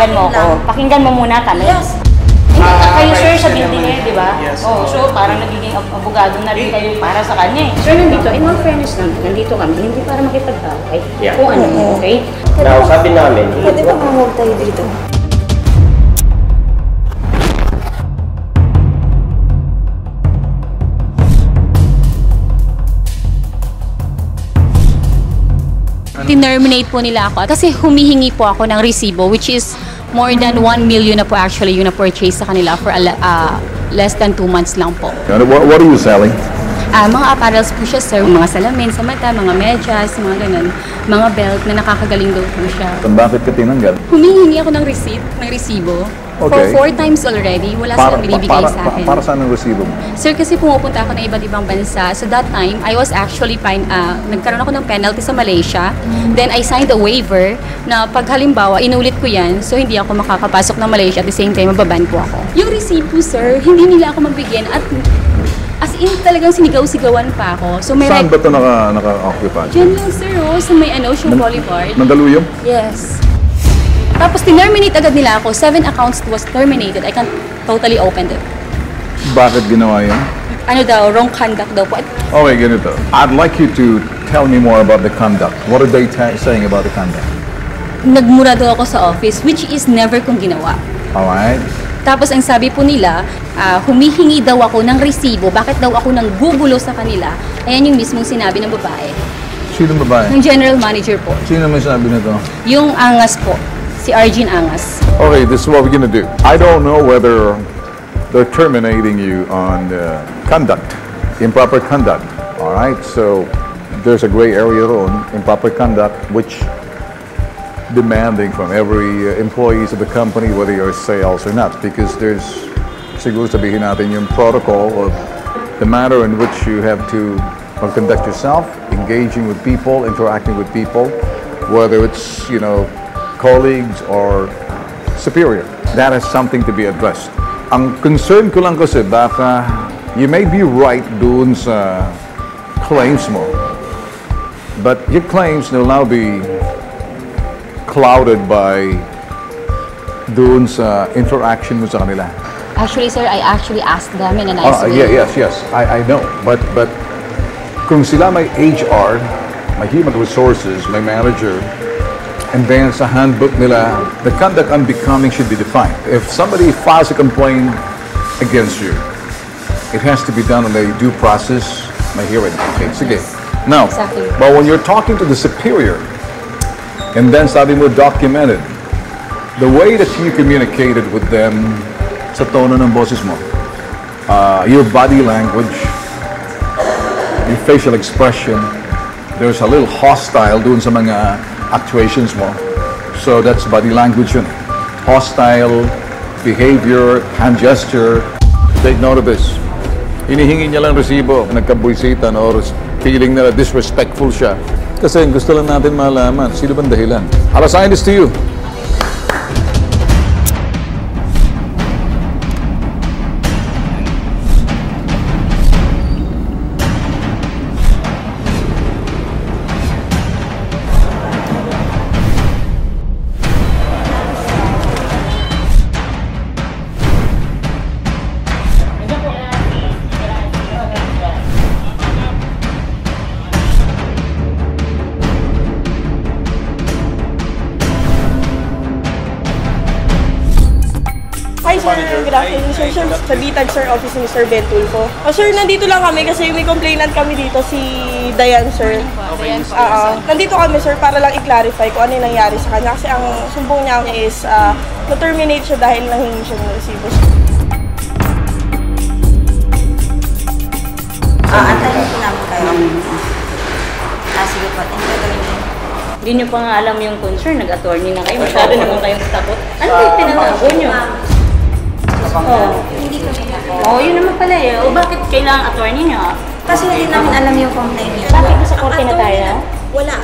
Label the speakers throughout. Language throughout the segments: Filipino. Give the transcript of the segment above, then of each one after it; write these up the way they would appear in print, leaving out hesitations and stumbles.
Speaker 1: pakinggan mo ako. Pakinggan mo muna kami.
Speaker 2: Yes.
Speaker 1: Kayo sir sa building eh, di ba?
Speaker 3: Yes.
Speaker 1: Oh, so parang nagiging abogado na rin kayo para sa kanya eh. Sir, nandito, in all fairness lang, nandito kami, hindi para makipag-away.
Speaker 3: Yeah.
Speaker 1: Kung ano, okay?
Speaker 3: Now, sabi namin,
Speaker 2: Pwede ba mamawag tayo dito?
Speaker 4: Tinerminate po nila ako kasi humihingi po ako ng resibo which is more than 1 million na po actually yung na-purchase sa kanila for less than 2 months lang po.
Speaker 5: What are you selling?
Speaker 4: Mga apparels po siya sir, mga salamin sa mata, mga medyas, mga ganun, mga belt na nakakagaling daw po siya.
Speaker 5: Bakit ka tinanggal?
Speaker 4: Humihingi ako ng receipt, ng resibo.
Speaker 5: Okay.
Speaker 4: For 4 times already, wala silang binibigay sa akin.
Speaker 5: Para saan ang resibo mo?
Speaker 4: Sir, kasi pumupunta ako ng iba't ibang bansa. So that time, I was actually nagkaroon ako ng penalty sa Malaysia. Then I signed a waiver na pag halimbawa, inulit ko yan, so hindi ako makakapasok ng Malaysia at the same time, mababan po ako. Yung resibo, sir, hindi nila ako mabigyan at as in talagang sinigaw-sigawan pa ako. So may
Speaker 5: Saan ba ito naka-occupy?
Speaker 4: Diyan lang, sir, sa may Shoe Boulevard.
Speaker 5: Mandaluyong?
Speaker 4: Yes. Tapos tinerminate agad nila ako. 7 accounts was terminated. I can't totally open it.
Speaker 5: Bakit ginawa yun?
Speaker 4: Ano daw, wrong conduct daw po.
Speaker 5: Okay, ganito. I'd like you to tell me more about the conduct. What are they saying about the conduct?
Speaker 4: Nagmura daw ako sa office, which is never kong ginawa.
Speaker 5: Alright.
Speaker 4: Tapos ang sabi po nila, humihingi daw ako ng resibo. Bakit daw ako nang gugulo sa kanila? Ayan yung mismong sinabi ng babae.
Speaker 5: Sino babae?
Speaker 4: Ng general manager po.
Speaker 5: Sino may sabi nito?
Speaker 4: Yung Angas po. Si Arjun Angas.
Speaker 5: Okay, this is what we're gonna do. I don't know whether they're terminating you on conduct, improper conduct. Alright, so there's a gray area on improper conduct which demanding from every employees of the company whether you're sales or not, because there's siguro sabihin natin yung protocol of the manner in which you have to conduct yourself, engaging with people, interacting with people, whether it's, you know, colleagues or superior. That is something to be addressed. Ang concern ko lang kasi baka you may be right doon sa claims mo, but your claims will now be clouded by doon sa interaction mo sa kanila.
Speaker 4: Actually, sir, I actually asked them in a nice way.
Speaker 5: Yes. I know. But kung sila may HR, may human resources, may manager, and then sa handbook nila, the conduct unbecoming should be defined. If somebody files a complaint against you, it has to be done on a due process, may hearing. Okay, sige. Now,
Speaker 4: Exactly.
Speaker 5: but when you're talking to the superior, and then sabi mo documented, the way that you communicated with them sa tono ng boses mo, your body language, your facial expression, there's a little hostile doon sa mga actuations mo. So that's body language yun. Hostile behavior, hand gesture. Take note of this. Hinihingi niya lang resibo, nagkabuisitan or feeling na disrespectful siya. Kasi gusto lang natin malaman, sino bang dahilan? I'll assign this to you.
Speaker 6: Hi sir, good afternoon sir. Sa Bitag sir, office ni Sir Ben Tulfo. Sir, nandito lang kami kasi may complainant kami dito, si Dayan sir. Nandito kami sir para lang i-clarify kung ano yung nangyari sa kanya. Kasi ang sumbong niya is na-terminate siya dahil nanghingi siya ng resibo.
Speaker 2: Antayin po namin kayo. Sige po, thank you.
Speaker 1: Hindi nyo pa nga alam yung concern, nag-attorney na kayo. Masyado naman kayong takot. Ano yung tinatago nyo?
Speaker 2: Hindi kami
Speaker 1: Yun naman pala eh. O bakit kailangan attorney nyo?
Speaker 2: Kasi hindi namin alam yung complaint niya.
Speaker 1: Bakit nasa korte na tayo?
Speaker 2: Wala.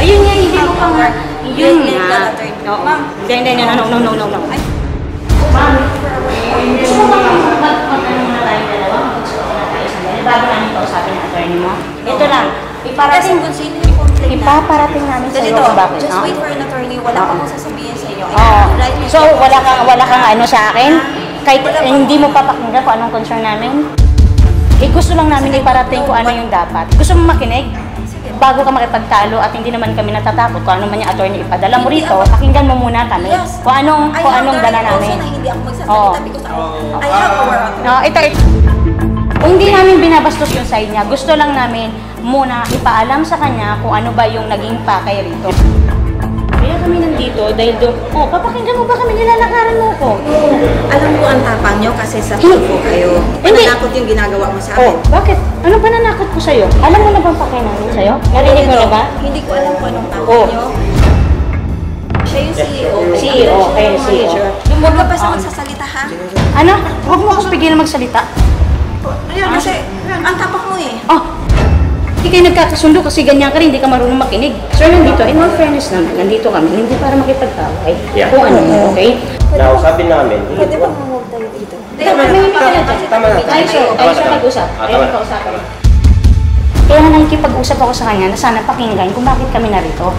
Speaker 1: Ayun nga, hindi mo pa nga. Yun
Speaker 2: Legal
Speaker 1: nga.
Speaker 2: attorney.
Speaker 1: Ma'am. Hindi, no. Ma'am, gusto mo ba mag-ano muna tayo dalawa? Mag-usap na tayo sandali bago namin kausapin ang attorney mo? Ito lang.
Speaker 2: Kasi
Speaker 1: Iparating,
Speaker 2: kung sino yung complaint na,
Speaker 1: ipaparating namin sa iyo
Speaker 2: ganito,
Speaker 1: kung bakit.
Speaker 2: just
Speaker 1: no?
Speaker 2: wait for an attorney. Wala pa akong sasabihin sa iyo.
Speaker 1: Oo. So, wala kang ano sa akin? Kahit hindi mo papakinggan kung anong concern namin? Gusto lang namin iparating kung ano yung dapat. Gusto mo makinig? Bago ka makipagtalo at hindi naman kami natatakot kung ano man yung attorney ipadala mo rito, pakinggan mo muna kami.
Speaker 2: Yes.
Speaker 1: Kung anong dala namin.
Speaker 2: I have the right also na hindi ako magsasalita
Speaker 1: Oo.
Speaker 2: because I have our authority.
Speaker 1: No, ito. Hindi namin binabastos yung side niya. Gusto lang namin muna ipaalam sa kanya kung ano ba yung naging pakay rito. Kaya kami nandito dahil doon, papakinggan mo ba kami? Nilalakaran mo ko.
Speaker 2: Alam ko ang tapang nyo kasi sa po kayo.
Speaker 1: Hindi.
Speaker 2: Pananakot yung ginagawa mo sa akin.
Speaker 1: Bakit? Ano ba nanakot ko sa'yo? Alam mo na bang pakay namin sa'yo? Narinig mo na ba?
Speaker 2: Hindi ko alam kung anong tapang
Speaker 1: Oh.
Speaker 2: nyo. Siya yung CEO.
Speaker 1: CEO, kayo yung CEO.
Speaker 2: Huwag ka basta magsasalita ha.
Speaker 1: Ano? Huwag mo ako pigilan magsalita.
Speaker 2: Ayun, kasi ang tapak mo eh.
Speaker 1: Hindi kayo nagkakasundo kasi ganyan ka rin, hindi ka marunong makinig. Sir, nandito, in all fairness naman, nandito kami, hindi para makipagtaway.
Speaker 3: Yeah.
Speaker 1: Kung ano, okay?
Speaker 3: Nausapin namin.
Speaker 2: Pwede ba move tayo dito?
Speaker 1: May ka na dyan.
Speaker 3: Tama na.
Speaker 1: Ay, sir,
Speaker 3: Tama
Speaker 1: siya
Speaker 3: na.
Speaker 1: nag-usap.
Speaker 3: Ah,
Speaker 1: Ayaw
Speaker 3: tama na.
Speaker 1: kausapin. Kaya nakikipag-usap ako sa kanya na sana pakinggan kung bakit kami narito.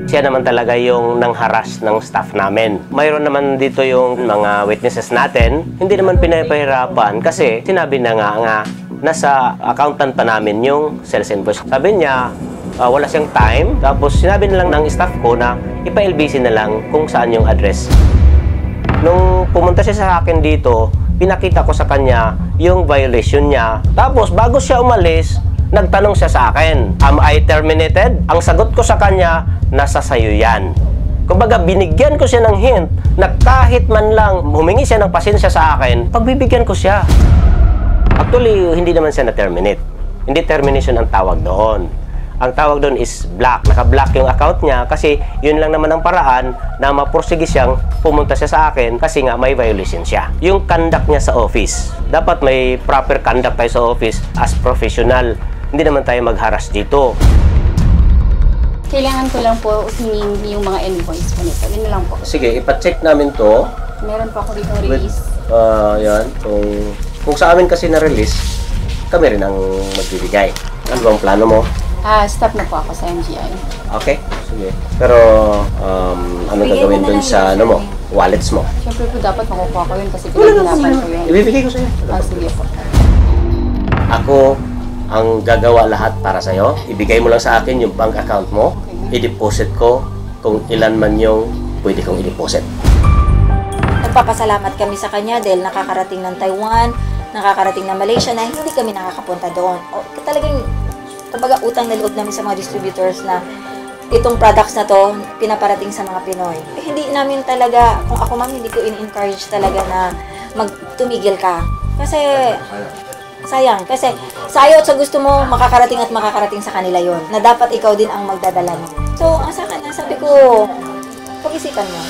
Speaker 3: Siya naman talaga yung nangharas ng staff namin. Mayroon naman dito yung mga witnesses natin, hindi naman pinapahirapan kasi sinabi na nga nasa accountant pa namin yung sales invoice. Sabi niya, wala siyang time, tapos sinabi na lang ng staff ko na ipa-LBC na lang kung saan yung address. Nung pumunta siya sa akin dito, pinakita ko sa kanya yung violation niya. Tapos bago siya umalis, nagtanong siya sa akin, am I terminated? Ang sagot ko sa kanya, nasa sayo yan. Kumbaga, binigyan ko siya ng hint na kahit man lang humingi siya ng pasensya sa akin, pagbibigyan ko siya. Actually, hindi naman siya na-terminate. Hindi termination ang tawag doon. Ang tawag doon is block. Naka-block yung account niya kasi yun lang naman ang paraan na mapursige siyang pumunta siya sa akin kasi nga may violation siya. Yung conduct niya sa office. Dapat may proper conduct tayo sa office as professional. Hindi naman tayo magharas dito.
Speaker 4: Kailangan ko lang po hingin yung mga invoice po nito. Yun na lang po.
Speaker 3: Sige, ipa-check namin to.
Speaker 4: Meron po ako dito release.
Speaker 3: Yan. Kung sa amin kasi na-release, kami rin ang magbibigay. Ano bang plano mo?
Speaker 4: Stop na po ako sa MGI.
Speaker 3: Okay, sige. Pero, ano gagawin dun sa, ano mo, wallets mo?
Speaker 4: Siyempre po dapat makukuha ko yun kasi pinaghirapan ko yun.
Speaker 3: Ibibigay ko sa'yo.
Speaker 4: Sige po.
Speaker 3: Ako ang gagawa lahat para sa'yo. Ibigay mo lang sa akin yung bank account mo. I-deposit ko kung ilan man yung pwede kong i-deposit.
Speaker 2: Nagpapasalamat kami sa kanya dahil nakakarating ng Taiwan, nakakarating ng Malaysia na hindi kami nakakapunta doon. Talagang, kumbaga utang na loob namin sa mga distributors na itong products na to pinaparating sa mga Pinoy. Hindi namin talaga, kung ako ma'am, hindi ko in-encourage talaga na magtumigil ka. Kasi sayang. Kasi sa ayaw at sa gusto mo, makakarating at makakarating sa kanila yon na dapat ikaw din ang magdadala mo. So, ang sa kanya, sabi ko, pag-isipan mo.